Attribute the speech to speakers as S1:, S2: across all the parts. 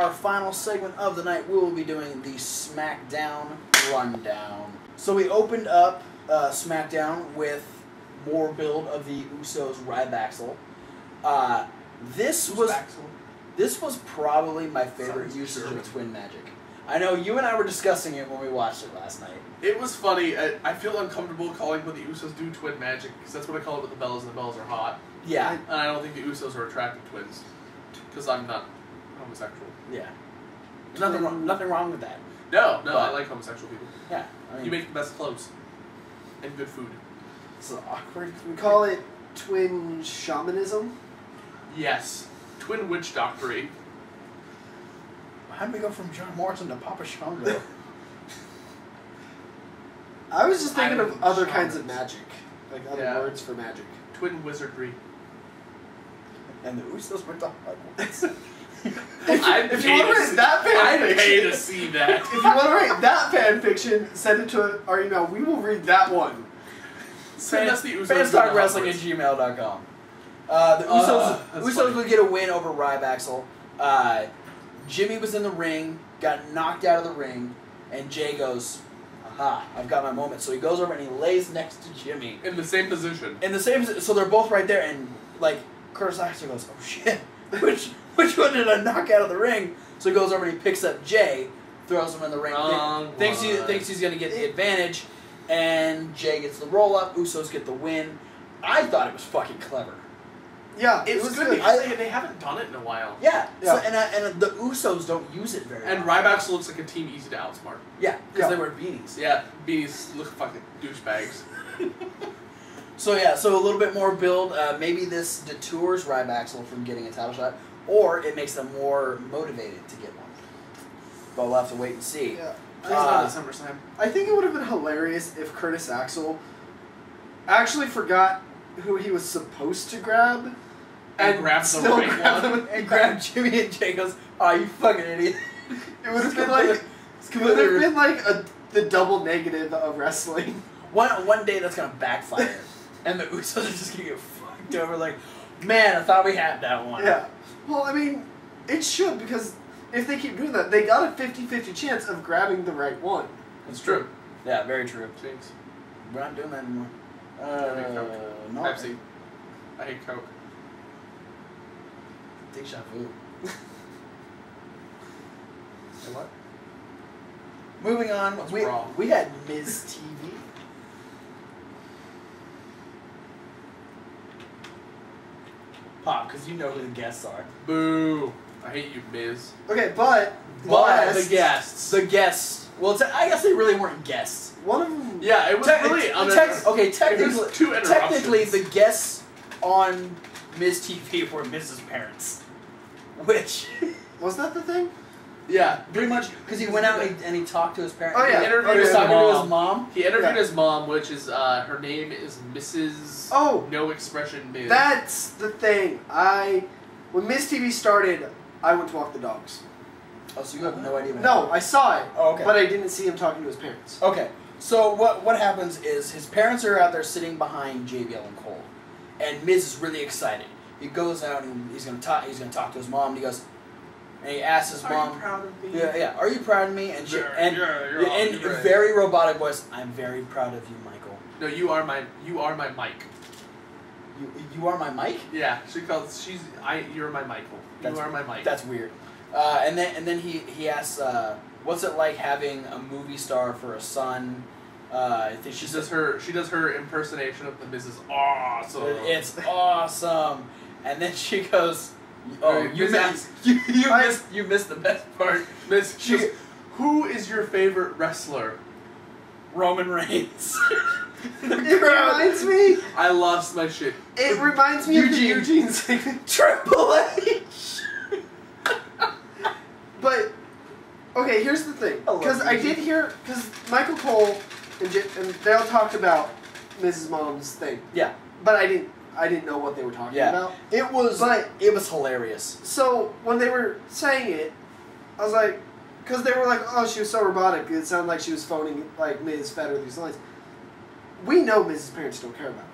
S1: our final segment of the night, we will be doing the SmackDown Rundown. So we opened up SmackDown with more build of the Usos Rybaxel. This was probably my favorite usage of Twin Magic. I know you and I were discussing it when we watched it last night.
S2: It was funny. I feel uncomfortable calling when the Usos do twin magic, because that's what I call it with the Bellas, and the Bellas are hot.
S1: Yeah.
S2: And I don't think the Usos are attractive twins, because I'm not homosexual.
S1: Yeah. There's nothing wrong with that.
S2: No, I like homosexual people.
S1: Yeah. I mean,
S2: You make the best clothes. And good food.
S1: it's awkward.
S3: We call it twin shamanism.
S2: Yes. Twin witch doctory.
S1: How did we go from John Morrison to Papa Shango?
S3: I was just thinking of other kinds of
S2: shamans.
S3: magic. Like other words for magic.
S2: Twin wizardry.
S1: And the Usos were talking like
S3: If you want to read that fan
S2: I'd pay to
S3: fiction,
S2: see that.
S3: if you want to read that fan fiction, send it to our email. We will read that one.
S2: Send us the Usos.
S1: fanstalkwrestling@gmail.com. The Usos
S2: funny.
S1: would get a win over Rybaxel. Jimmy was in the ring, got knocked out of the ring, and Jay goes, "Aha, I've got my moment." So he goes over and he lays next to Jimmy.
S2: In the same position.
S1: In the same, so they're both right there, and like Curtis Axel goes, "Oh shit, which one did I knock out of the ring?" So he goes over and he picks up Jay, throws him in the ring, thinks he's gonna get the advantage, and Jay gets the roll up. Usos get the win. I thought it was fucking clever.
S3: Yeah,
S2: It was good because they haven't done it in a while.
S1: Yeah.
S3: Yeah.
S1: So, and the Usos don't use it very
S2: And
S1: well.
S2: Rybax looks like a team easy to outsmart.
S1: Yeah, because
S3: Yeah.
S1: they wear beanies.
S2: Yeah, beanies look fucking douchebags.
S1: So yeah, so a little bit more build. Maybe this detours Rybaxel from getting a title shot, or it makes them more motivated to get one. But we'll have to wait and see.
S3: Yeah.
S2: It's not SummerSlam.
S3: I think it would have been hilarious if Curtis Axel actually forgot who he was supposed to grab
S2: And grab the
S3: still
S2: right
S3: grabbed
S2: one.
S3: him.
S1: And grab Jimmy, and Jay goes, "Oh, you fucking idiot!"
S3: It would have been like the double negative of wrestling.
S1: One day that's gonna backfire, and the Usos are just gonna get fucked over. Like, man, I thought we had that one.
S3: Yeah. Well, I mean, it should, because if they keep doing that, they got a 50-50 chance of grabbing the right one.
S2: That's true.
S1: Yeah, very true.
S2: Jinx.
S1: We're not doing that anymore. No.
S2: Pepsi. I hate Coke.
S1: Deja vu.
S2: And what?
S1: Moving on,
S2: What's
S1: we
S2: wrong?
S1: we had Miz TV. Pop, because you know who the guests are.
S2: Boo. I hate you, Miz.
S3: Okay, but
S1: But
S2: the guests.
S1: The guests. Well, I guess they really weren't guests.
S3: one of them.
S2: Yeah, it was really
S1: Okay,
S2: It was two interruptions.
S1: technically, the guests on Miz TV were Miz's parents, which
S3: Was that the thing?
S2: Yeah,
S1: pretty much because he went out and he talked to his parents.
S3: Oh, yeah.
S2: He interviewed
S1: He was
S2: his
S1: talking to
S2: mom.
S1: his mom.
S2: He interviewed
S3: Yeah.
S2: his mom, which is her name is Mrs.
S3: Oh,
S2: No Expression Miz.
S3: that's the thing. When Miss TV started, I went to walk the dogs.
S1: Oh, so you have no idea. What
S3: No,
S1: happened.
S3: I saw it.
S1: Oh, okay.
S3: But I didn't see him talking to his parents.
S1: Okay, so what happens is his parents are out there sitting behind JBL and Cole, and Miz is really excited. He goes out and he's gonna talk to his mom. And he goes, and he asks his mom,
S2: Are you proud of me?
S1: Yeah. Are you proud of me? And
S2: You're right.
S1: very robotic voice. I'm very proud of you, Michael.
S2: No, you are my mic.
S1: You are my Mike.
S2: Yeah, you're my Michael. You are my Mike.
S1: That's weird. And then he asks, what's it like having a movie star for a son? I think
S2: She does her impersonation of the Mrs. Awesome.
S1: It's awesome. And then she goes, "Oh,
S2: Right,
S1: you
S2: Miz
S1: missed
S2: asks-
S1: you missed the best part,
S2: Miss, she goes, who is your favorite wrestler?
S1: Roman Reigns."
S3: It reminds me.
S2: I lost my shit.
S3: It reminds me of the
S1: Eugene.
S3: Eugene segment.
S1: Triple H.
S3: But okay, here's the thing.
S1: I love
S3: Because I
S1: Eugene.
S3: did hear Michael Cole and they all talked about Mrs. Mom's thing,
S1: Yeah,
S3: but I didn't know what they were talking about.
S1: it was
S3: But-
S1: hilarious.
S3: So when they were saying it, I was like, because they were like, oh, she was so robotic. It sounded like she was phoning, like Miz fed her these lines. We know Miz's parents don't care about her.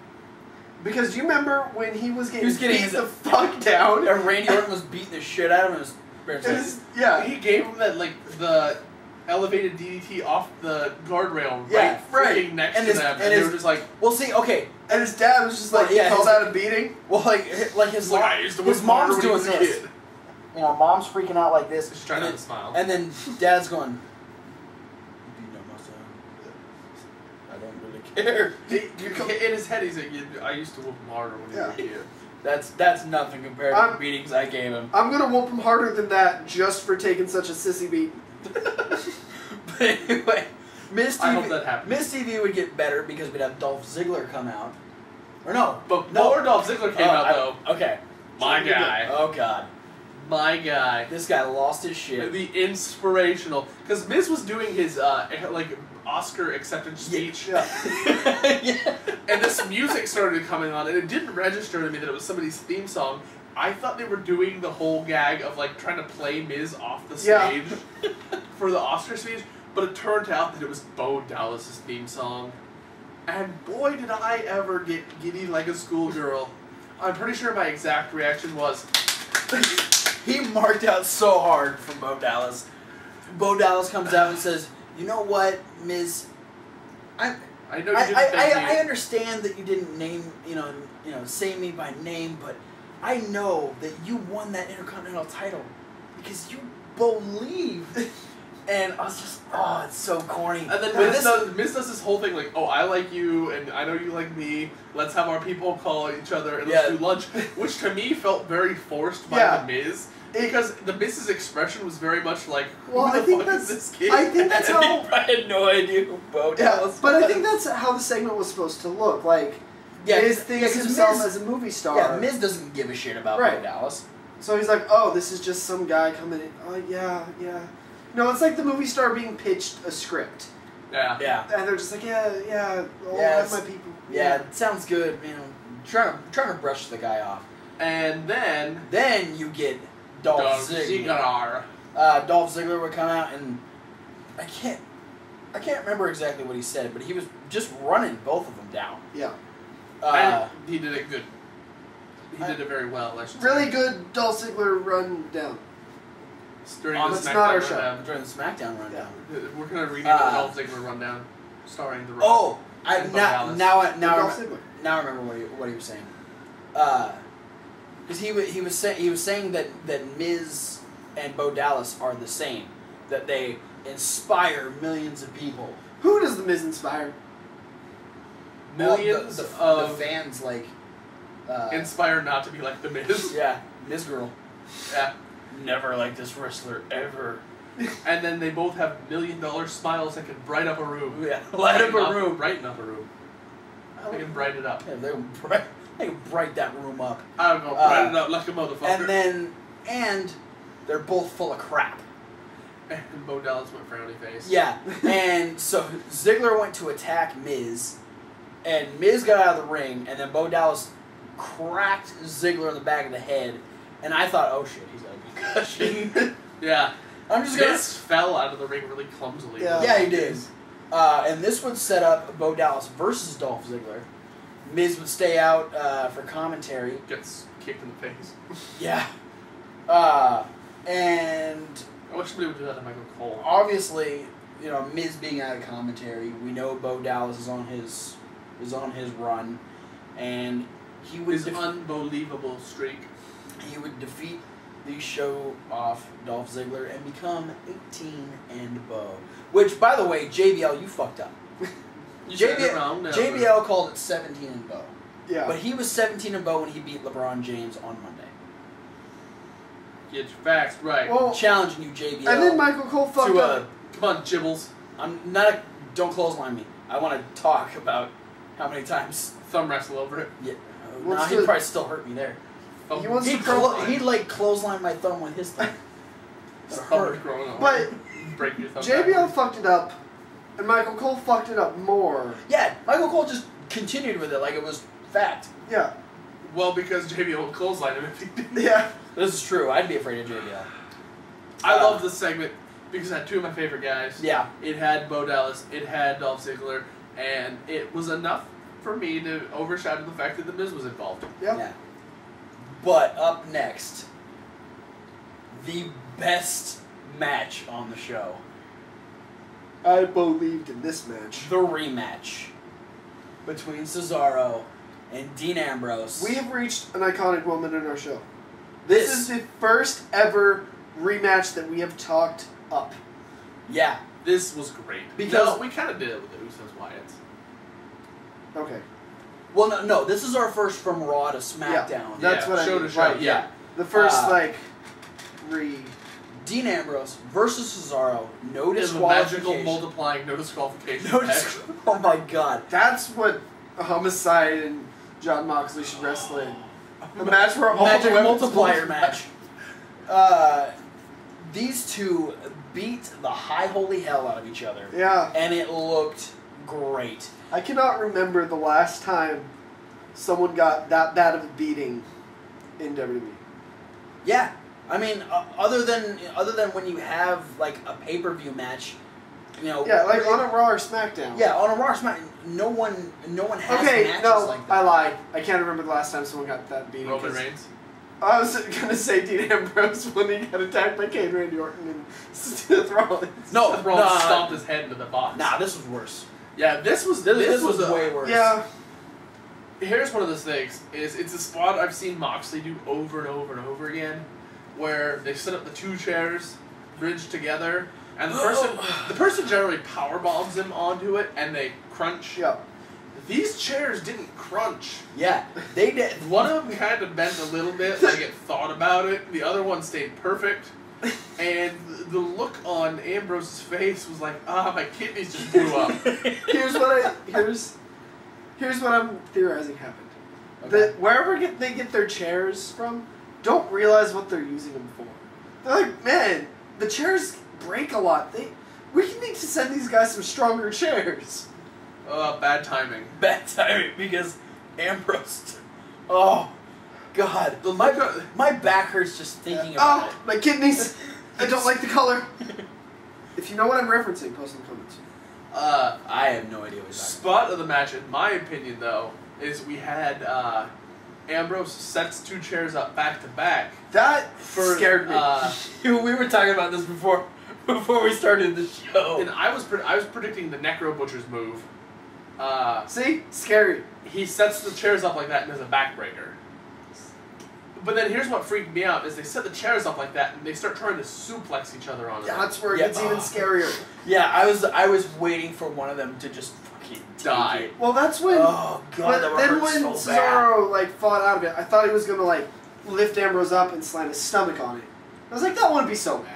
S3: Because do you remember when he was getting
S1: He was getting
S3: beat the fuck down?
S1: And Randy Orton was beating the shit out of him. Barrett's
S3: It
S1: like,
S3: was, yeah.
S2: He gave him that, like, the elevated DDT off the guardrail
S1: Yeah, right.
S2: freaking next
S1: And
S2: to
S1: his-
S2: them.
S1: and
S2: And they
S1: his-
S2: were just like,
S1: well, see, okay.
S3: And his dad was just like,
S1: Well, yeah,
S3: he called
S1: his-
S3: out a beating.
S1: Well, like his
S2: like,
S1: mom,
S2: I used to
S1: his
S2: work harder
S1: mom's
S2: when he
S1: doing
S2: was a
S1: this.
S2: kid.
S1: You know, mom's freaking out like this.
S2: Just trying
S1: and
S2: not to smile.
S1: And then dad's going, "You beating up my son? I don't really care."
S2: In his head, he's like, I used to whoop him harder when he was a kid.
S1: That's nothing compared to the
S3: I'm-
S1: beatings I gave him.
S3: I'm gonna whoop him harder than that just for taking such a sissy beat.
S1: But anyway, Miz
S2: I hope
S1: TV,
S2: that happens.
S1: Miz TV would get better because we'd have Dolph Ziggler come out. Or no.
S2: But
S1: No.
S2: before Dolph Ziggler came out, though,
S1: Okay.
S2: my guy.
S1: Oh, God.
S2: My guy.
S1: This guy lost his shit.
S2: The inspirational. Because Miz was doing his, like, Oscar acceptance speech.
S3: Yeah.
S1: Yeah.
S2: And this music started coming on, and it didn't register to me that it was somebody's theme song. I thought they were doing the whole gag of, like, trying to play Miz off the
S3: Yeah.
S2: stage for the Oscar speech, but it turned out that it was Bo Dallas' theme song. And boy, did I ever get giddy like a schoolgirl. I'm pretty sure my exact reaction was,
S1: He marked out so hard from Bo Dallas. Bo Dallas comes out and says, "You know what, Miz?
S2: I know you didn't thank
S1: I
S2: me.
S1: understand that you didn't name, say me by name, but I know that you won that Intercontinental title because you believed." And I was just, oh, it's so corny.
S2: And then
S1: But
S2: Miz does this whole thing like, oh, I like you, and I know you like me. Let's have our people call each other, and let's
S1: Yeah.
S2: do lunch. Which to me felt very forced by
S3: Yeah.
S2: the Miz. Because the Miz's expression was very much like, who
S3: Well,
S2: the
S3: I think
S2: fuck is
S3: that's-
S2: this kid?
S3: I think that's
S1: And
S3: how-
S1: I had no idea who Bo
S3: Yeah,
S1: Dallas
S3: but I
S1: was.
S3: think that's how the segment was supposed to look. Like,
S1: Yeah,
S3: Miz
S1: 'cause-
S3: thinks
S1: 'cause
S3: himself
S1: Miz-
S3: as a movie star.
S1: Yeah, Miz doesn't give a shit about Bo
S3: Right.
S1: Dallas.
S3: So he's like, oh, this is just some guy coming in. Oh, yeah. No, it's like the movie star being pitched a script.
S2: Yeah.
S1: Yeah.
S3: And they're just like, yeah, I'll
S1: Yeah,
S3: have my people.
S1: Yeah, it sounds good, trying to brush the guy off.
S2: And then
S1: Then you get Dolph Ziggler.
S2: Ziggler.
S1: Dolph Ziggler would come out and I can't remember exactly what he said, but he was just running both of them down.
S3: Yeah.
S2: And he did it good. He did it very well, I should say.
S3: Really good Dolph Ziggler run down.
S2: During
S1: Oh,
S2: the
S3: it's
S2: SmackDown
S3: not our show.
S2: rundown.
S1: During the SmackDown rundown.
S2: We're gonna rename it the Dolph Ziggler rundown, starring the Rock.
S1: Oh,
S2: And Bo
S1: now
S2: Dallas.
S1: now I
S3: Dolph Ziggler.
S1: now I remember what he was saying. Because he was saying that Miz and Bo Dallas are the same, that they inspire millions of people.
S3: Who does the Miz inspire?
S2: Millions
S1: Well,
S2: of
S1: the fans like.
S2: inspired not to be like the Miz.
S1: Yeah, Miz girl.
S2: Yeah.
S1: Never like this wrestler ever.
S2: And then they both have $1 million smiles that can brighten up a room.
S1: Yeah, light up a room.
S2: Brighten up a room. They can brighten it up.
S1: Yeah, they can bright that room up.
S2: I'm gonna brighten it up like a motherfucker.
S1: And they're both full of crap.
S2: And Bo Dallas went frowny face.
S1: Yeah, and so Ziggler went to attack Miz, and Miz got out of the ring, and then Bo Dallas cracked Ziggler in the back of the head, and I thought, oh shit, he's got a concussion.
S2: Yeah.
S1: I'm just gonna.
S2: Miz fell out of the ring really clumsily.
S3: Yeah.
S1: Yeah, he did. And this would set up Bo Dallas versus Dolph Ziggler. Miz would stay out for commentary.
S2: Gets kicked in the face.
S1: Yeah. And
S2: I wish somebody would do that to Michael Cole.
S1: obviously, Miz being out of commentary, we know Bo Dallas is on his run, and he would
S2: His unbelievable streak.
S1: he would defeat the show off Dolph Ziggler and become 18 and Bo. Which, by the way, JBL, you fucked up.
S2: You said it wrong. No,
S1: JBL called it 17 and Bo.
S3: Yeah.
S1: But he was 17 and Bo when he beat LeBron James on Monday.
S2: Get your facts right.
S3: Well,
S1: Challenging you, JBL.
S3: and then Michael Cole fucked
S1: to
S3: up.
S2: Come on, Gibbles.
S1: I'm not. Don't clothesline me. I want to talk about how many times.
S2: Thumb wrestle over it.
S1: Yeah.
S3: What's
S1: Nah, he'd
S3: the-
S1: probably still hurt me there.
S2: Thumb,
S3: He wants
S1: He'd,
S3: to clothesline.
S1: he'd like clothesline my thumb with his thumb.
S2: his
S1: That'd
S2: thumb
S1: hurt.
S2: is growing over.
S3: But
S2: break your thumb.
S3: JBL
S2: backwards.
S3: fucked it up, and Michael Cole fucked it up more.
S1: Yeah, Michael Cole just continued with it like it was fact.
S3: Yeah.
S2: Well, because JBL would clothesline him if he didn't.
S3: Yeah.
S1: This is true. I'd be afraid of JBL.
S2: I love this segment because it had two of my favorite guys.
S1: Yeah.
S2: It had Bo Dallas, it had Dolph Ziggler, and it was enough for me to overshadow the fact that The Miz was involved.
S3: Yeah.
S1: Yeah. But up next, the best match on the show.
S3: I believed in this match.
S1: The rematch between Cesaro and Dean Ambrose.
S3: We have reached an iconic moment in our show. This is the first ever rematch that we have talked up.
S1: Yeah.
S2: This was great.
S1: Because
S2: we kind of did it with the Usos Wyatts.
S3: Okay.
S1: Well, no, this is our first from Raw to SmackDown.
S3: Yeah, that's what I
S2: show
S3: mean.
S2: to show.
S3: Right,
S2: yeah.
S3: The first,
S1: Dean Ambrose versus Cesaro. No
S2: It is a
S1: disqualification.
S2: magical multiplying no disqualification.
S1: No
S2: match.
S1: Oh my god.
S3: That's what Homicide and John Moxley should wrestle in. The match where all
S1: Magic
S3: the weapons
S1: multiplier
S3: multiply.
S1: match. These two beat the high holy hell out of each other.
S3: Yeah.
S1: And it looked great.
S3: I cannot remember the last time someone got that bad of a beating in WWE.
S1: Yeah. I mean, other than when you have like a pay-per-view match, you know.
S3: Yeah, like on a Raw or SmackDown.
S1: Yeah, on a Raw or SmackDown, no one has
S3: Okay,
S1: matches
S3: no,
S1: like that.
S3: I lied. I can't remember the last time someone got that beating.
S2: Roman
S3: 'cause
S2: Reigns.
S3: I was gonna say Dean Ambrose when he got attacked by Kane, Randy Orton, and Seth Rollins.
S1: No,
S2: Seth Rollins
S1: nah,
S2: stomped his head into the box.
S1: Nah, this was worse.
S2: Yeah, this was
S1: way worse.
S3: Yeah.
S2: Here's one of those things: is it's a spot I've seen Moxley do over and over and over again, where they set up the two chairs, bridged together, and the person generally power bombs him onto it, and they crunch.
S3: Yeah.
S2: These chairs didn't crunch.
S1: Yeah, they did.
S2: One of them kind of bent a little bit, like it thought about it. The other one stayed perfect. And the look on Ambrose's face was like, my kidneys just blew up.
S3: Here's what I'm theorizing happened.
S1: Okay.
S3: Wherever they get their chairs from, don't realize what they're using them for. They're like, man, the chairs break a lot. We need to send these guys some stronger chairs.
S2: Bad timing.
S1: Bad timing because Ambrose. Oh, God. My back hurts just thinking about it.
S3: My kidneys. I don't like the color. If you know what I'm referencing, post in the comments.
S1: I have no idea what you're talking
S2: Spot of the match, in my opinion, though, is we had Ambrose sets two chairs up back to back.
S3: That scared me.
S1: about. We were talking about this before we started the show.
S2: And I was predicting the Necro Butcher's move.
S3: See? Scary.
S2: He sets the chairs up like that and does a backbreaker. But then here's what freaked me out is they set the chairs up like that and they start trying to suplex each other on it.
S3: That's where it gets even scarier.
S1: Yeah, I was waiting for one of them to just fucking
S2: Die.
S1: take it.
S3: Well, that's when.
S1: Oh God, that
S3: But then
S1: hurt
S3: when
S1: so bad.
S3: Cesaro fought out of it, I thought he was gonna lift Ambrose up and slam his stomach on it. I was like, that wouldn't be so bad.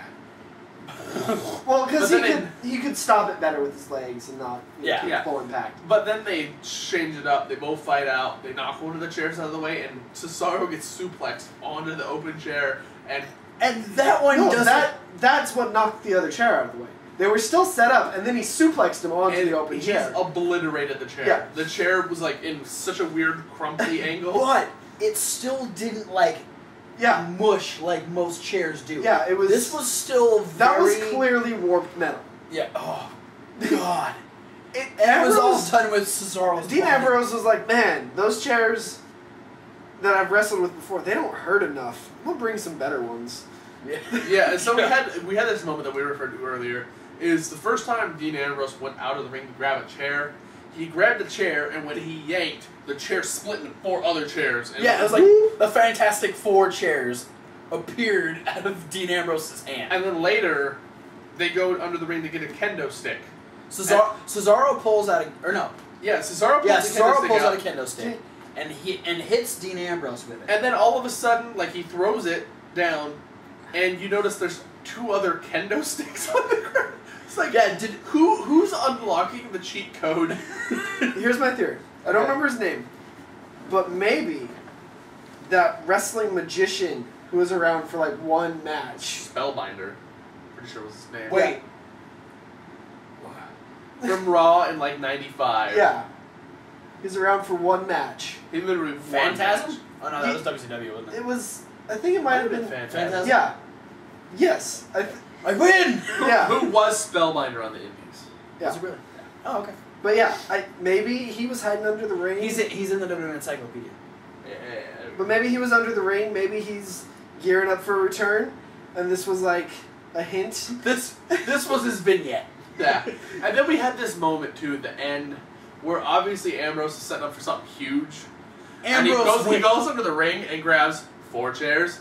S3: Well, because
S2: But then
S3: he could stop it better with his legs and not
S1: Yeah.
S3: full impact.
S2: But then they change it up. They both fight out. They knock one of the chairs out of the way, and Cesaro gets suplexed onto the open chair.
S1: And that one
S3: No,
S1: doesn't.
S3: that's what knocked the other chair out of the way. They were still set up, and then he suplexed him onto the open
S2: he's
S3: chair.
S2: obliterated the chair.
S3: Yeah.
S2: The chair was in such a weird, crumply angle.
S1: But it still didn't
S3: Yeah,
S1: mush like most chairs do.
S3: yeah, it was.
S1: This was still very.
S3: that was clearly warped metal.
S1: Yeah. Oh God.
S3: It
S1: And it was all
S3: Ambrose-
S1: done with Cesaro's
S3: Dean
S1: body.
S3: Ambrose was like, man, those chairs that I've wrestled with before, they don't hurt enough. I'm gonna bring some better ones.
S2: Yeah, and so we had this moment that we referred to earlier. Is the first time Dean Ambrose went out of the ring to grab a chair. He grabbed the chair, and when he yanked, the chair split into 4 other chairs. And
S1: Yeah, it was like the Fantastic Four chairs appeared out of Dean Ambrose's hand.
S2: And then later, they go under the ring to get a kendo stick.
S1: Cesaro pulls out or no.
S2: Yeah, Cesaro pulls
S1: Yeah,
S2: the kendo
S1: Cesaro
S2: stick
S1: pulls out
S2: out.
S1: a kendo stick and hits Dean Ambrose with it.
S2: And then all of a sudden, he throws it down, and you notice there's 2 other kendo sticks on the ground. It's like,
S1: Yeah,
S2: who's unlocking the cheat code?
S3: Here's my theory. I don't remember his name, but maybe that wrestling magician who was around for one match.
S2: Spellbinder, pretty sure was his name.
S1: Wait.
S2: From Raw in '95.
S3: Yeah. He's around for one match.
S2: He literally won
S1: Phantasm?
S2: match.
S1: Oh no, that was WCW, wasn't
S3: It
S1: it?
S3: was. I think it might have been.
S2: Phantasm.
S3: Yeah. Yes.
S1: I win!
S3: Yeah.
S2: Who was Spellbinder on the Indies?
S3: Yeah.
S1: Is it really? Oh, okay.
S3: But yeah, maybe he was hiding under the ring.
S1: He's in the WWE Encyclopedia.
S3: But maybe he was under the ring. Maybe he's gearing up for a return. and this was like a hint.
S1: This was his vignette.
S2: Yeah. And then we had this moment, too, at the end, where obviously Ambrose is setting up for something huge. And he goes into the ring and grabs 4 chairs.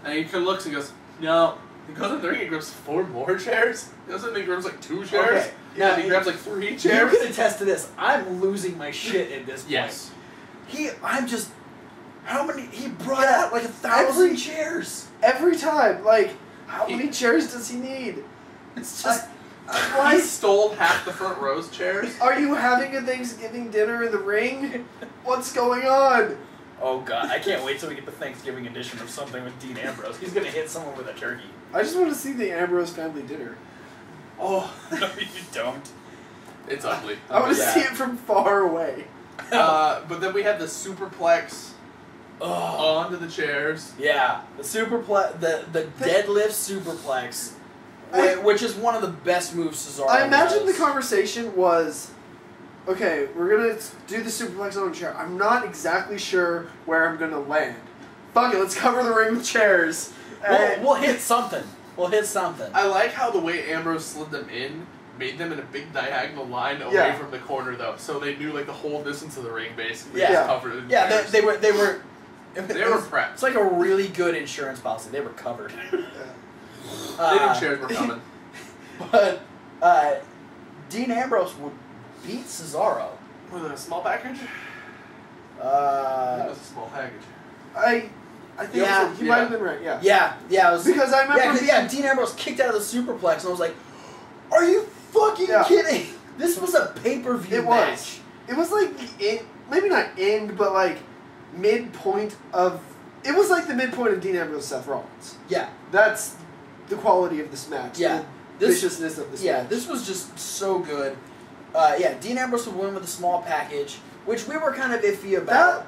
S2: And he looks and goes, no. He goes into the ring and grabs 4 more chairs. He goes in and he grabs like 2 chairs.
S1: Okay.
S2: Yeah, and he grabs like 3
S1: You
S2: chairs.
S1: can attest to this. I'm losing my shit at this point.
S2: Yes.
S1: How many? He brought out like 1,000 chairs.
S3: Every time, like, how
S2: He-
S3: many chairs does he need?
S1: It's just.
S2: He stole half the front row's chairs.
S3: Are you having a Thanksgiving dinner in the ring? What's going on?
S1: Oh god, I can't wait till we get the Thanksgiving edition of something with Dean Ambrose. He's gonna hit someone with a turkey.
S3: I just want to see the Ambrose family dinner.
S1: Oh, no, you don't.
S2: It's ugly.
S3: I want to
S1: Yeah.
S3: see it from far away.
S2: But then we had the superplex
S1: Oh.
S2: onto the chairs.
S1: Yeah, the the deadlift superplex, which is one of the best moves Cesaro
S3: I imagine
S1: does.
S3: the conversation was, okay, we're going to do the superplex on a chair. I'm not exactly sure where I'm going to land. Fuck it, let's cover the ring with chairs. And
S1: We'll hit something. We'll hit something.
S2: I like how the way Ambrose slid them in made them in a big diagonal line away
S3: Yeah.
S2: from the corner, though. So they knew like the whole distance of the ring, basically.
S1: Yeah.
S2: was covered in
S1: Yeah,
S2: chairs.
S1: they were.
S2: They were
S1: It's
S2: prepped.
S1: like a really good insurance policy. They were covered.
S2: They knew chairs were coming.
S1: But Dean Ambrose would beat Cesaro.
S2: Was it a small package? I think it was a small package.
S3: I think
S1: Yeah.
S3: he might have been right, yeah.
S1: Yeah, it was
S3: Because I remember
S1: Dean Ambrose kicked out of the superplex, and I was like, "Are you fucking
S3: Yeah.
S1: kidding? This was a pay-per-view
S3: It
S1: match."
S3: was. It was like, maybe not end, but like midpoint of... It was like the midpoint of Dean Ambrose Seth Rollins.
S1: Yeah,
S3: That's the quality of this match.
S1: Yeah.
S3: The
S1: This-
S3: viciousness of this
S1: yeah,
S3: match.
S1: this was just so good. Dean Ambrose would win with a small package, which we were kind of iffy about.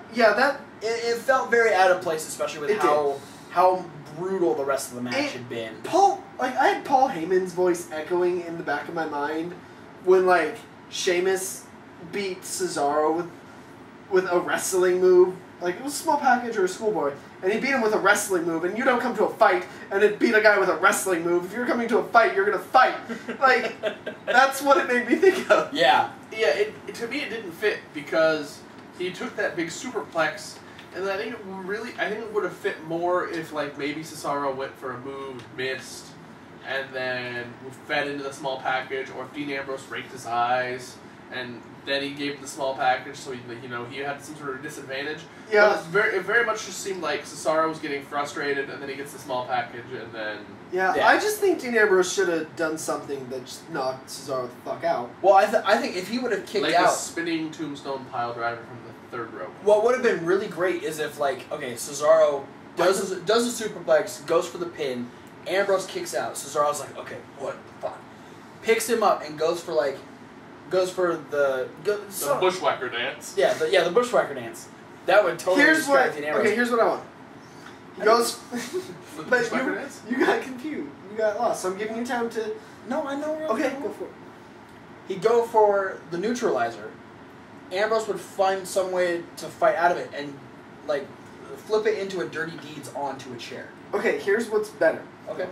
S1: It felt very out of place, especially with
S3: It
S1: how brutal the rest of the match
S3: It-
S1: had been.
S3: I had Paul Heyman's voice echoing in the back of my mind when, like, Sheamus beat Cesaro with a wrestling move. Like, it was a small package or a schoolboy. And he beat him with a wrestling move, and you don't come to a fight and then beat a guy with a wrestling move. If you're coming to a fight, you're gonna fight. Like, that's what it made me think of.
S1: Yeah,
S2: Yeah, to me it didn't fit because he took that big superplex, and I think it would have fit more if like maybe Cesaro went for a move, missed, and then fed into the small package, or if Dean Ambrose raked his eyes and then he gave him the small package, so he had some sort of disadvantage.
S3: Yeah.
S2: But it very much just seemed like Cesaro was getting frustrated, and then he gets the small package, and then
S3: Yeah,
S1: Yeah.
S3: I just think Dean Ambrose should have done something that just knocked Cesaro the fuck out.
S1: well, I think if he would have kicked
S2: like a
S1: out,
S2: spinning tombstone pile driver from the third rope.
S1: what would have been really great is if Cesaro does a superplex, goes for the pin, Ambrose kicks out. Cesaro's like, okay, what the fuck? Picks him up and goes for the
S2: Bushwhacker dance.
S1: the bushwhacker dance. That would totally distract Dean Ambrose.
S3: Here's what I want. He goes,
S2: The
S3: but
S2: Bushwhacker dance?
S3: you got confused. You got lost. So I'm giving you time to.
S1: No, I know.
S3: Okay, go for it.
S1: He'd go for the neutralizer. Ambrose would find some way to fight out of it and like flip it into a dirty deeds onto a chair.
S3: Okay, here's what's better.
S1: Okay.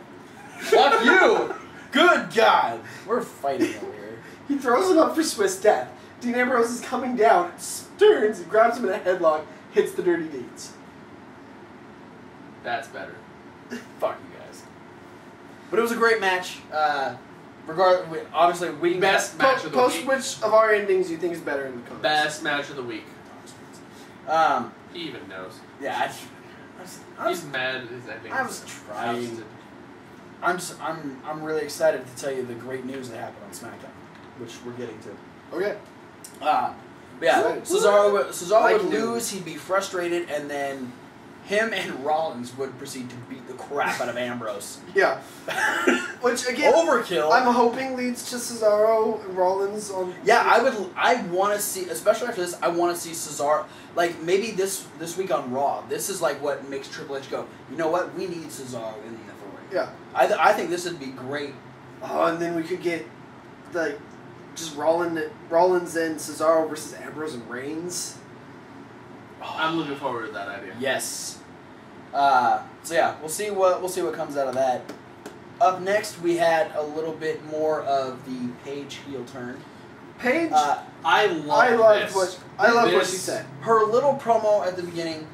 S1: Fuck you! Good God! We're fighting over here.
S3: He throws him up for Swiss death. Dean Ambrose is coming down, turns, grabs him in a headlock, hits the dirty deeds.
S2: That's better.
S1: Fuck you guys. But it was a great match. Obviously, we can
S2: Best match of the
S3: Post
S2: week.
S3: which of our endings you think is better in the comments?
S2: Best match of the week.
S1: Um,
S2: He even knows.
S1: yeah, I
S2: He's mad at his ending.
S1: I was trying. I'm really excited to tell you the great news that happened on SmackDown, which we're getting to.
S3: Okay.
S1: But yeah,
S3: Right.
S1: Cesaro
S3: Like
S1: would
S3: news.
S1: lose. He'd be frustrated, and then him and Rollins would proceed to beat the crap out of Ambrose.
S3: Yeah. Which again,
S1: Overkill.
S3: I'm hoping leads to Cesaro and Rollins on.
S1: Yeah, I want to see, especially after this, I want to see Cesaro, like, maybe this week on Raw, this is, like, what makes Triple H go, you know what, we need Cesaro in the authority.
S3: Yeah.
S1: I think this would be great.
S3: Oh, and then we could get, like, just Rollins and Cesaro versus Ambrose and Reigns.
S2: I'm looking forward to that idea.
S1: Yes. So yeah, we'll see what comes out of that. Up next, we had a little bit more of the Paige heel turn.
S3: Paige,
S2: I loved
S3: what she said.
S1: Her little promo at the beginning,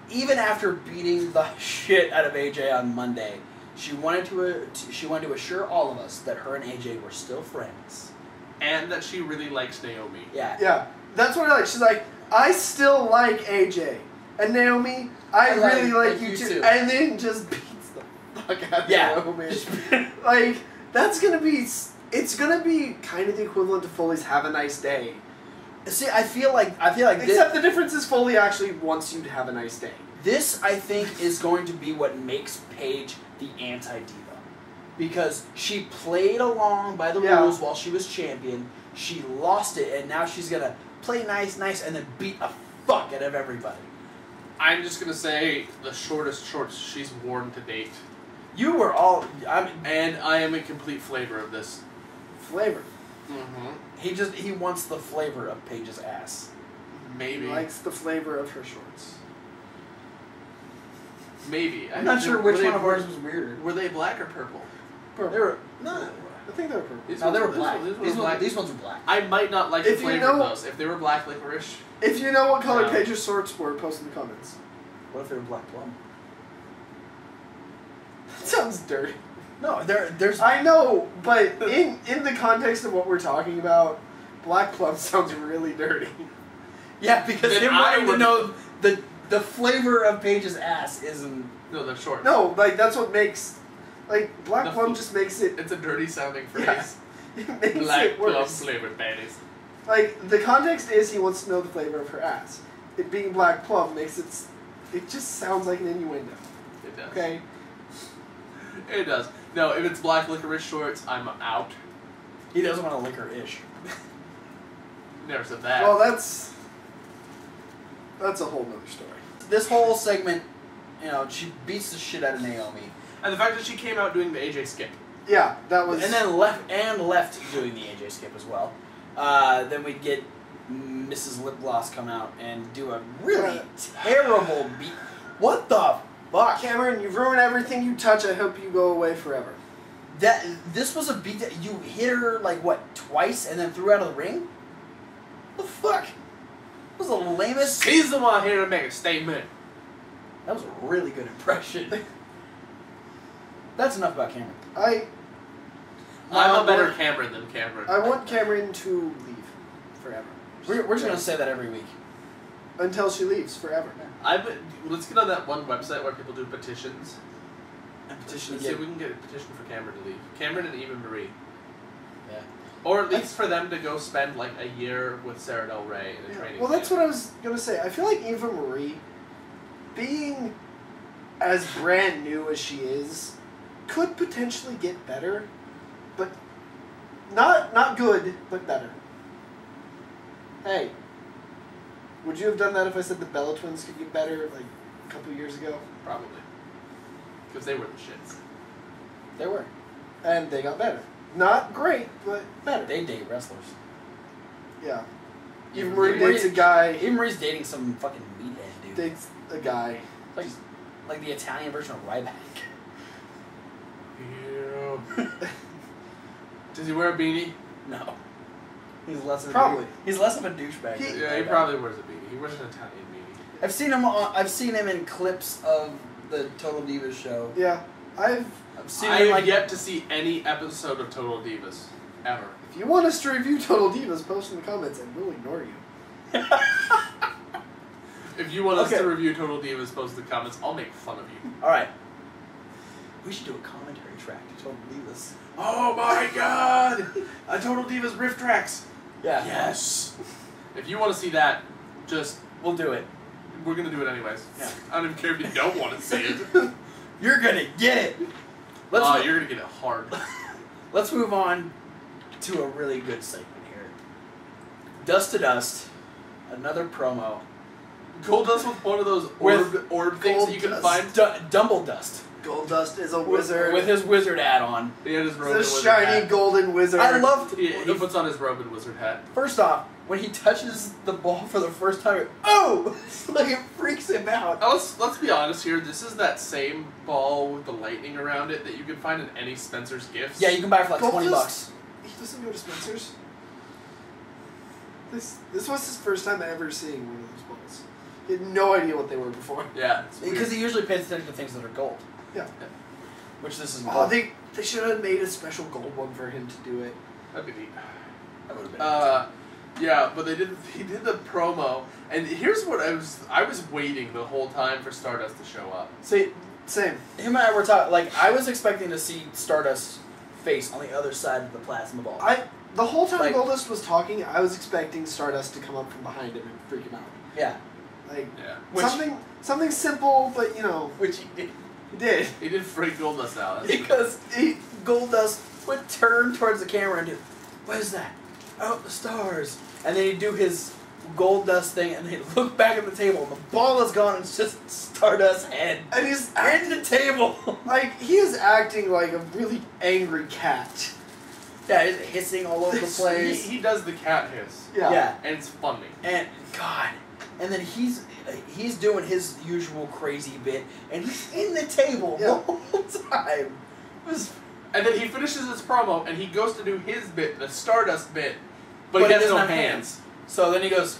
S1: even after beating the shit out of AJ on Monday, she wanted to assure all of us that her and AJ were still friends.
S2: And that she really likes Naomi.
S1: Yeah.
S3: Yeah, that's what I like. She's like, I still like AJ. And Naomi, I really like you too. And then just beats the fuck out of Naomi. Like, that's gonna be... It's gonna be kind of the equivalent to Foley's "Have a nice day."
S1: See, I feel like
S3: except the difference is Foley actually wants you to have a nice day.
S1: This, I think, is going to be what makes Paige the anti-diva, because she played along by the rules while she was champion. She lost it, and now she's gonna play nice, and then beat the fuck out of everybody.
S2: I'm just gonna say the shortest shorts she's worn to date.
S1: You were all,
S2: and I am a complete flavor of this.
S3: Flavor.
S2: Mm-hmm.
S1: He wants the flavor of Paige's ass.
S2: Maybe.
S3: He likes the flavor of her shorts.
S2: Maybe.
S1: I'm not sure which one of ours was weirder.
S2: Were they black or purple?
S3: Purple.
S1: They were
S3: I think they were purple.
S1: No, they were black.
S2: These
S1: ones were black.
S2: I might not like the flavor of those. If they were black licorice.
S3: If you know what color Paige's shorts were, post in the comments.
S1: What if they were black plum?
S3: That sounds dirty.
S1: No, there's.
S3: I know, but in the context of what we're talking about, black plum sounds really dirty.
S1: Yeah, because him wanting to know the flavor of Paige's ass isn't.
S2: No, they're short.
S3: No, like that's what makes, like black plum just makes it.
S2: It's a dirty sounding phrase.
S3: Yeah, it makes
S2: black
S3: it worse.
S2: plum flavored panties.
S3: Like the context is he wants to know the flavor of her ass. It being black plum makes it. It just sounds like an innuendo.
S2: It does.
S3: Okay.
S2: It does. No, if it's black licorice shorts, I'm out.
S1: He doesn't want to licorice.
S2: Never said that.
S3: Well, that's a whole nother story.
S1: This whole segment, she beats the shit out of Naomi.
S2: And the fact that she came out doing the AJ skip.
S3: Yeah, that was.
S1: And then left doing the AJ skip as well. Then we'd get Mrs. Lip Gloss come out and do a really terrible beat. What the fuck?
S3: Cameron, you've ruined everything you touch. I hope you go away forever.
S1: This was a beat that you hit her like what, twice and then threw out of the ring? What the fuck? That was the lamest.
S2: He's the one here to make a statement.
S1: That was a really good impression. That's enough about Cameron.
S2: I'm a better Cameron than Cameron.
S3: I want Cameron to leave forever.
S1: We're just gonna say that every week
S3: until she leaves forever.
S2: Let's get on that one website where people do petitions.
S1: Petition
S2: See if we can get a petition for Cameron to leave. Cameron and Eva Marie.
S1: Yeah.
S2: Or at least for them to go spend like a year with Sarah Del Rey in a training.
S3: Well, that's what I was gonna say. I feel like Eva Marie, being as brand new as she is, could potentially get better, but not good, but better. Hey, would you have done that if I said the Bella Twins could get better like a couple years ago?
S2: Probably. Because they were the shits.
S1: They were.
S3: And they got better. Not great, but better.
S1: They date wrestlers.
S3: Yeah. Eva Marie dates a guy.
S1: Eva Marie's dating some fucking meathead dude.
S3: Dates a guy.
S1: Like the Italian version of Ryback.
S2: Ew. Does he wear a beanie?
S1: No. He's less of
S3: Probably.
S1: He's less of a douchebag.
S2: He probably wears a beanie. He wears an Italian beanie.
S1: I've seen him in clips of the Total Divas show.
S3: Yeah. I've
S2: seen him yet to see any episode of Total Divas. Ever.
S3: If you want us to review Total Divas, post in the comments and we'll ignore you.
S2: If you want us to review Total Divas, post in the comments. I'll make fun of you.
S1: Alright. We should do a commentary track to Total Divas.
S2: Oh my god! A Total Divas riff tracks!
S1: Yeah.
S2: Yes! If you want to see that,
S1: we'll do it.
S2: We're gonna do it anyways. Yeah. I don't even care if you don't want to see it.
S1: You're gonna get it!
S2: You're gonna get it hard.
S1: Let's move on to a really good segment here. Dust to Dust. Another promo.
S2: Gold Dust with one of those orb things that you can find.
S1: Dumble Dust.
S3: Goldust is a wizard.
S1: with his wizard hat on.
S2: He had his robe and
S3: He's a
S2: wizard
S3: shiny
S2: hat.
S3: golden wizard.
S1: I loved.
S2: He puts on his robe and wizard hat.
S1: First off, when he touches the ball for the first time, oh, like it freaks him out.
S2: Now, let's be honest here. This is that same ball with the lightning around it that you can find in any Spencer's Gifts.
S1: Yeah, you can buy it for like
S3: Goldust-
S1: $20.
S3: He doesn't go to Spencer's. This was his first time ever seeing one of those balls. He had no idea what they were before.
S2: Yeah. it's weird.
S1: Because he usually pays attention to things that are gold.
S3: Yeah.
S1: Which this is
S3: Oh,
S1: gold.
S3: they should have made a special gold one for him to do it.
S2: That'd be neat.
S1: That would have been
S2: Yeah, but he did the promo, and here's what I was waiting the whole time for Stardust to show up.
S3: See, same.
S1: him and I were talking, like, I was expecting to see Stardust's face on the other side of the plasma ball.
S3: The whole time
S1: Like-
S3: Goldust was talking, I was expecting Stardust to come up from behind him and freak him out.
S1: Yeah.
S3: Like
S2: Yeah.
S1: Which-
S3: something simple, but you know,
S1: Which he did.
S3: he did.
S2: He did freak Goldust out. That's-
S1: Because Goldust would turn towards the camera and do, what is that? Oh, the stars. And then he'd do his Goldust thing and he'd look back at the table and the ball is gone and it's just Stardust's head.
S3: And he's
S1: In the table.
S3: like he is acting like a really angry cat.
S1: Yeah, he's hissing all over the place.
S2: He does the cat hiss,
S1: Yeah.
S2: and it's funny.
S1: And God, and then he's doing his usual crazy bit, and he's in the table the
S3: Yeah.
S1: whole time. It was,
S2: And then he finishes his promo, and he goes to do his bit, the Stardust bit, but,
S1: But
S2: he
S1: he
S2: has no
S1: doesn't have
S2: hands.
S1: so then he goes,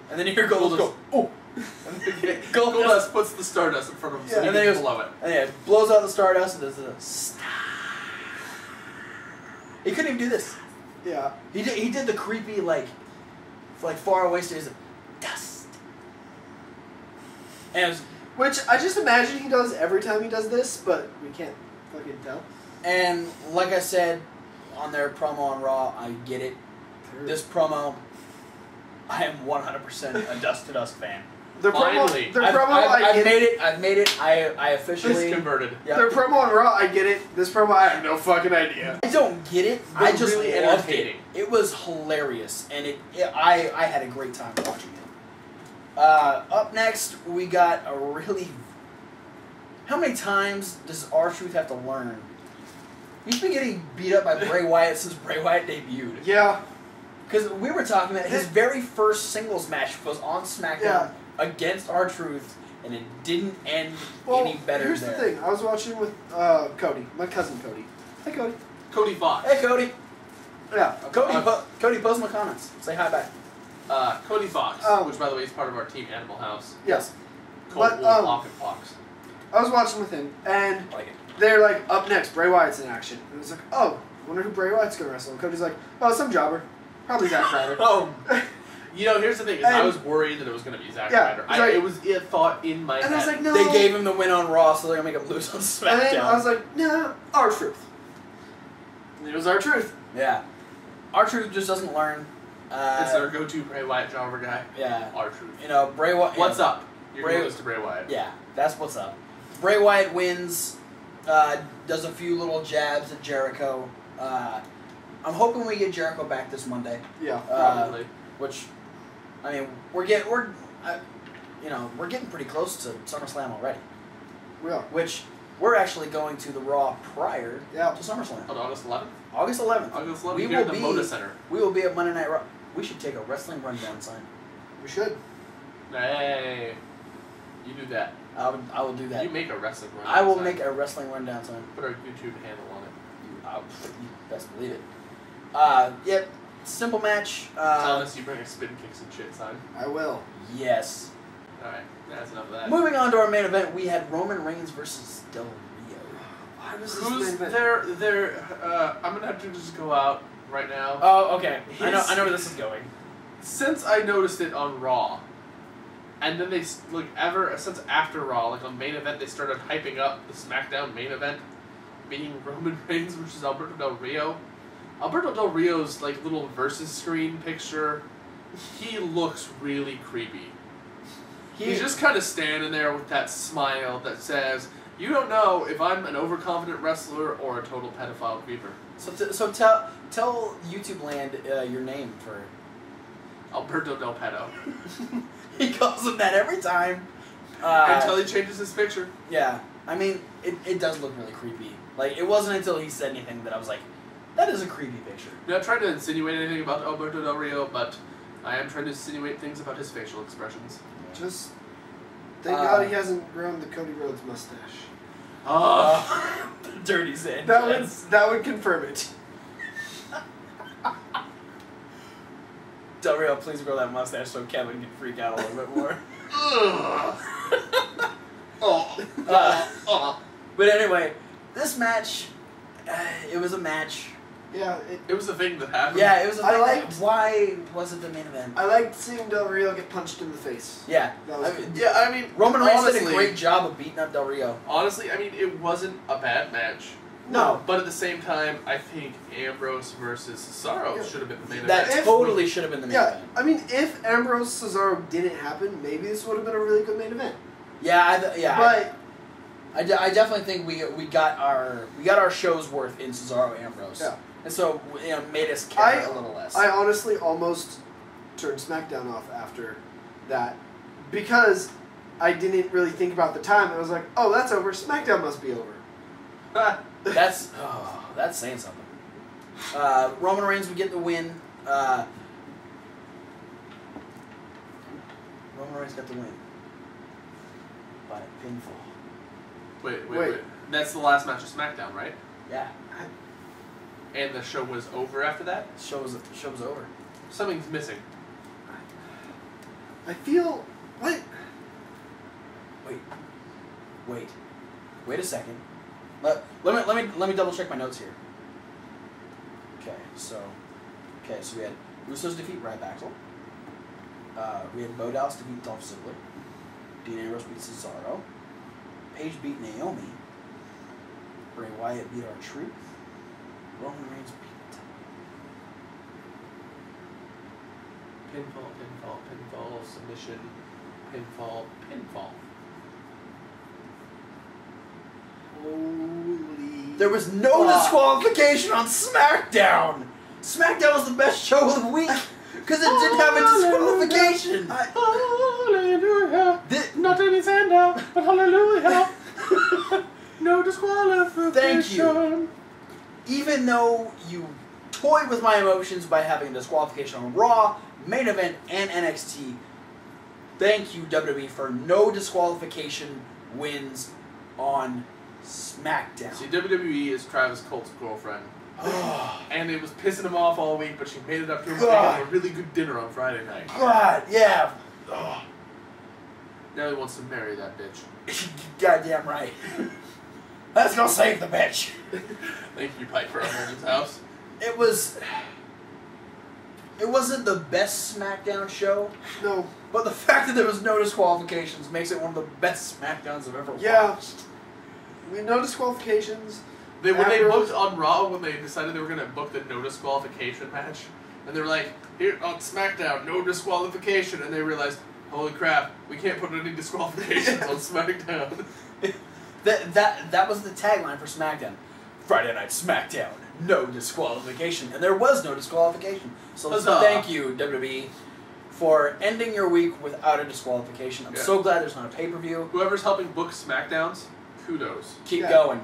S1: and then you hear Goldust go, oh,
S2: And then
S1: Goldust,
S2: Goldust puts the Stardust in front of him, so
S3: Yeah,
S2: he
S1: and then he
S2: can
S1: goes,
S2: blow it.
S1: and yeah, blows out the Stardust and does a stop. He couldn't even do this.
S3: Yeah.
S1: He did the creepy like far away stares of dust. And it was,
S3: Which I just imagine he does every time he does this, but we can't fucking tell.
S1: and like I said on their promo on Raw, I get it. This promo, I am 100% a Dust to Dust fan.
S3: Their
S2: Finally.
S3: promo, their
S1: I've,
S3: promo,
S1: I've,
S3: I
S1: I've
S3: get
S1: made it. I've made it. I
S2: He's
S1: officially.
S2: converted.
S1: Yep.
S3: Their promo on Raw, I get it. This promo, I have no fucking idea.
S1: I don't get it.
S2: But
S1: I just
S2: really
S1: loved it.
S2: entertaining.
S1: It was hilarious, and I had a great time watching it. Up next, we got a really. How many times does R-Truth have to learn? He's been getting beat up by Bray Wyatt since Bray Wyatt debuted.
S3: Yeah.
S1: Because we were talking about his very first singles match was on SmackDown
S3: Yeah.
S1: against R-Truth, and it didn't end
S3: Well,
S1: any better
S3: here's
S1: there.
S3: the thing. I was watching with Cody, my cousin Cody. Hi, Cody.
S2: Cody Fox.
S1: Hey, Cody.
S3: Yeah.
S1: Cody, post my comments. Say hi back.
S2: Cody Fox,
S3: Oh.
S2: which by the way is part of our team Animal House.
S3: Yes.
S2: Cold
S3: But,
S2: Wolf, Hawk, and Fox.
S3: I was watching with him, and
S1: I like it.
S3: they're like, up next, Bray Wyatt's in action. And I was like, oh, wonder who Bray Wyatt's gonna wrestle. And Cody's like, oh, some jobber. Probably Zack Ryder.
S1: Oh,
S2: You know, here's the thing: is I
S3: And-
S2: was worried that it was going to be Zack
S3: Yeah,
S2: Ryder.
S3: it's like-
S2: It was a thought in my
S3: And
S2: head.
S3: I was like, no.
S1: they gave him the win on Raw, so they're gonna make him lose on SmackDown.
S3: And then I was like, nah, R-Truth. And it was R-Truth.
S1: yeah, R-Truth just doesn't learn.
S2: it's their go-to Bray Wyatt jobber guy.
S1: Yeah,
S2: R-Truth.
S1: you know Bray Wyatt.
S2: What's up? You're
S1: Bray-
S2: going to lose to Bray Wyatt.
S1: Yeah, that's what's up. Bray Wyatt wins. Does a few little jabs at Jericho. I'm hoping we get Jericho back this Monday.
S3: Yeah.
S2: Probably.
S1: Which, I mean, we're getting pretty close to SummerSlam already.
S3: We are.
S1: Which we're actually going to the Raw prior
S3: Yeah.
S1: to SummerSlam,
S2: On August 11th?
S1: August 11th.
S2: August 11th,
S1: We
S2: here
S1: will
S2: at the
S1: be.
S2: Moda Center.
S1: We will be at Monday Night Raw. We should take a wrestling rundown sign.
S3: We should.
S2: Hey. You do that.
S1: I will do that.
S2: You make a wrestling run.
S1: I will
S2: sign.
S1: make a wrestling rundown sign.
S2: Put our YouTube handle on it.
S1: You best believe it. Yep. Simple match.
S2: Thomas, you bring a spin kicks and shit sign.
S3: I will.
S1: Yes.
S2: Alright, that's enough of that.
S1: Moving on to our main event, we had Roman Reigns versus Del Rio.
S3: Why was this
S2: Who's
S3: main event?
S2: I'm gonna have to just go out right now.
S1: Oh, okay. I
S2: His-
S1: know where this is going.
S2: Since I noticed it on Raw, and then since after Raw, like on main event, they started hyping up the SmackDown main event being Roman Reigns versus Alberto Del Rio. Alberto Del Rio's like little versus screen picture, he looks really creepy. He's just kind of standing there with that smile that says, "You don't know if I'm an overconfident wrestler or a total pedophile creeper."
S1: So tell YouTube land your name for.
S2: Alberto Del Pedo.
S1: He calls him that every time.
S2: Until he changes his picture.
S1: Yeah. I mean, it does look really creepy. Like, it wasn't until he said anything that I was like, that is a creepy picture.
S2: I'm not trying to insinuate anything about Alberto Del Rio, but I am trying to insinuate things about his facial expressions.
S3: Just thank God he hasn't grown the Cody Rhodes mustache.
S1: Dirty Sanchez.
S3: That would confirm it.
S1: Del Rio, please grow that mustache so Kevin can freak out a little bit more. But anyway, this match, it was a match.
S3: Yeah,
S2: it was a thing that happened.
S1: Yeah, it was a thing.
S3: I liked-
S1: Why was it the main event?
S3: I liked seeing Del Rio get punched in the face.
S1: Yeah.
S3: That was
S1: I mean,
S3: good.
S2: Yeah, I mean,
S1: Roman Reigns did a
S2: honestly-
S1: great job of beating up Del Rio.
S2: Honestly, I mean, it wasn't a bad match.
S3: No.
S2: But at the same time, I think Ambrose versus Cesaro
S3: Yeah.
S2: should have been the main
S1: That
S2: event.
S1: totally should have been the main
S3: Yeah,
S1: event.
S3: I mean, if Ambrose Cesaro didn't happen, maybe this would have been a really good main event.
S1: Yeah,
S3: But
S1: I definitely think we got our show's worth in Cesaro Ambrose.
S3: Yeah.
S1: And so made us care a little less.
S3: I honestly almost turned SmackDown off after that because I didn't really think about the time. I was like, oh, that's over. SmackDown must be over.
S1: That's saying something. Roman Reigns would get the win. Roman Reigns got the win by pinfall.
S2: Wait. That's the last match of SmackDown, right?
S1: Yeah,
S2: And the show was over after that?
S1: show's over.
S2: Something's missing.
S3: I feel what?
S1: Wait a second. Let me double check my notes here. Okay, so we had Usos defeat Ryback. We had Bo Dallas defeat Dolph Ziggler. Dean Ambrose beat Cesaro. Paige beat Naomi. Bray Wyatt beat R-Truth. Roman Reigns beat.
S2: Pinfall, submission, pinfall.
S3: Holy.
S1: There was no disqualification on SmackDown. SmackDown was the best show of the week because it didn't have a disqualification.
S2: Hallelujah. Not any Xander, but hallelujah. No disqualification.
S1: Thank you. Even though you toyed with my emotions by having a disqualification on Raw, main event, and NXT, thank you, WWE, for no disqualification wins on SmackDown.
S2: See, WWE is Travis Colt's girlfriend. And it was pissing him off all week, but she made it up to him
S1: God.
S2: with a really good dinner on Friday night.
S1: God, yeah.
S2: Now he wants to marry that bitch.
S1: Goddamn right. Let's go save the bitch.
S2: Thank you, Piper, on Morgan's house.
S1: It wasn't the best SmackDown show,
S3: No.
S1: but the fact that there was no disqualifications makes it one of the best SmackDowns I've ever
S3: Yeah.
S1: watched.
S3: We no disqualifications.
S2: When they
S3: Ambrose-
S2: booked on Raw, when they decided they were going to book the no disqualification match, and they were like, here on SmackDown, no disqualification, and they realized, holy crap, we can't put any disqualifications on SmackDown.
S1: That was the tagline for SmackDown. Friday Night SmackDown, no disqualification. And there was no disqualification. So
S2: Huzzah.
S1: thank you, WWE, for ending your week without a disqualification. I'm
S2: Yeah.
S1: so glad there's not a pay-per-view.
S2: Whoever's helping book SmackDowns, kudos.
S1: Keep
S3: Yeah.
S1: going.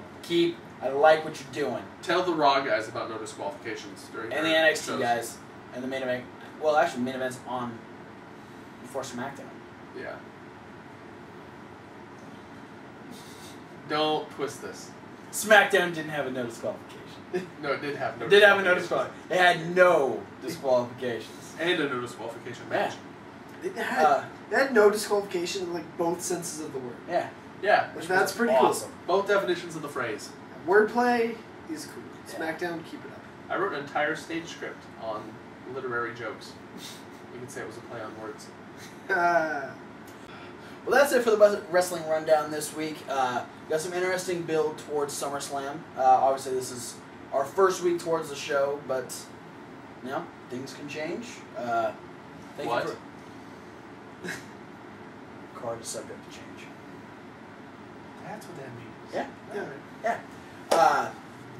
S1: I like what you're doing.
S2: Tell the Raw guys about no disqualifications during
S1: And the
S2: their
S1: NXT
S2: shows.
S1: guys. And the main event. Well, actually, main event's on before SmackDown.
S2: Yeah. Don't twist this.
S1: SmackDown didn't have a no disqualification.
S2: No, it did have no
S1: It did have a no disqualification. It had no disqualifications.
S2: And a no disqualification match.
S3: It had no disqualification in like both senses of the word.
S1: Yeah.
S2: Yeah.
S3: Which that's
S1: was
S3: pretty
S1: awesome.
S2: Both definitions of the phrase.
S3: cool. Wordplay is cool.
S1: Yeah.
S3: SmackDown, keep it up.
S2: I wrote an entire stage script on literary jokes. You could say it was a play on words.
S1: Well, that's it for the wrestling rundown this week. Got some interesting build towards SummerSlam. Obviously, this is our first week towards the show, but you know, things can change. Thank
S2: What?
S1: you for card is subject to change.
S2: That's what that means.
S1: Yeah.
S3: Yeah.
S1: Yeah.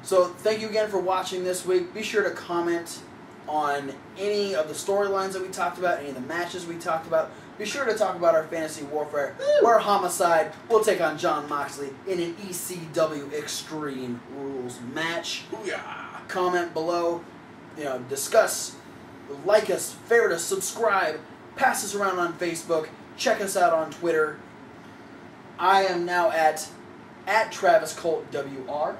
S1: So thank you again for watching this week. Be sure to comment on any of the storylines that we talked about, any of the matches we talked about. be sure to talk about our fantasy warfare, where Homicide will take on John Moxley in an ECW Extreme Rules match.
S2: Booyah!
S1: Comment below, discuss, like us, favorite us, subscribe, pass us around on Facebook, check us out on Twitter. I am now at Travis Colt WR.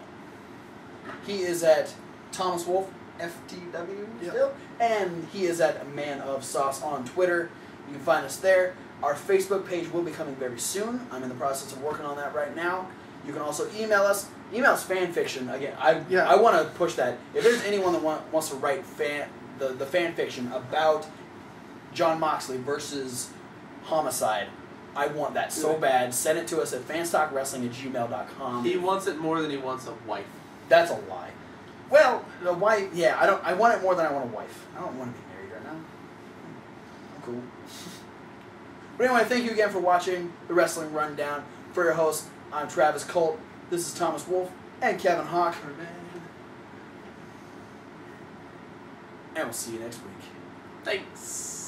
S1: He is at Thomas Wolf FTW still, and he is at Man of Sauce on Twitter. You can find us there. Our Facebook page will be coming very soon. I'm in the process of working on that right now. You can also email us. Email us fan fiction. Again, I want to push that. If there's anyone that wants to write the fan fiction about John Moxley versus Homicide, I want that so bad. Send it to us at fanstalkwrestling@gmail.com.
S2: He wants it more than he wants a wife.
S1: That's a lie. Well, a wife, yeah, I want it more than I want a wife. I don't want to be married right now. I'm cool. But anyway, thank you again for watching the Wrestling Rundown. For your host, I'm Travis Colt. This is Thomas Wolf and Kevin Hawk. And we'll see you next week.
S2: Thanks.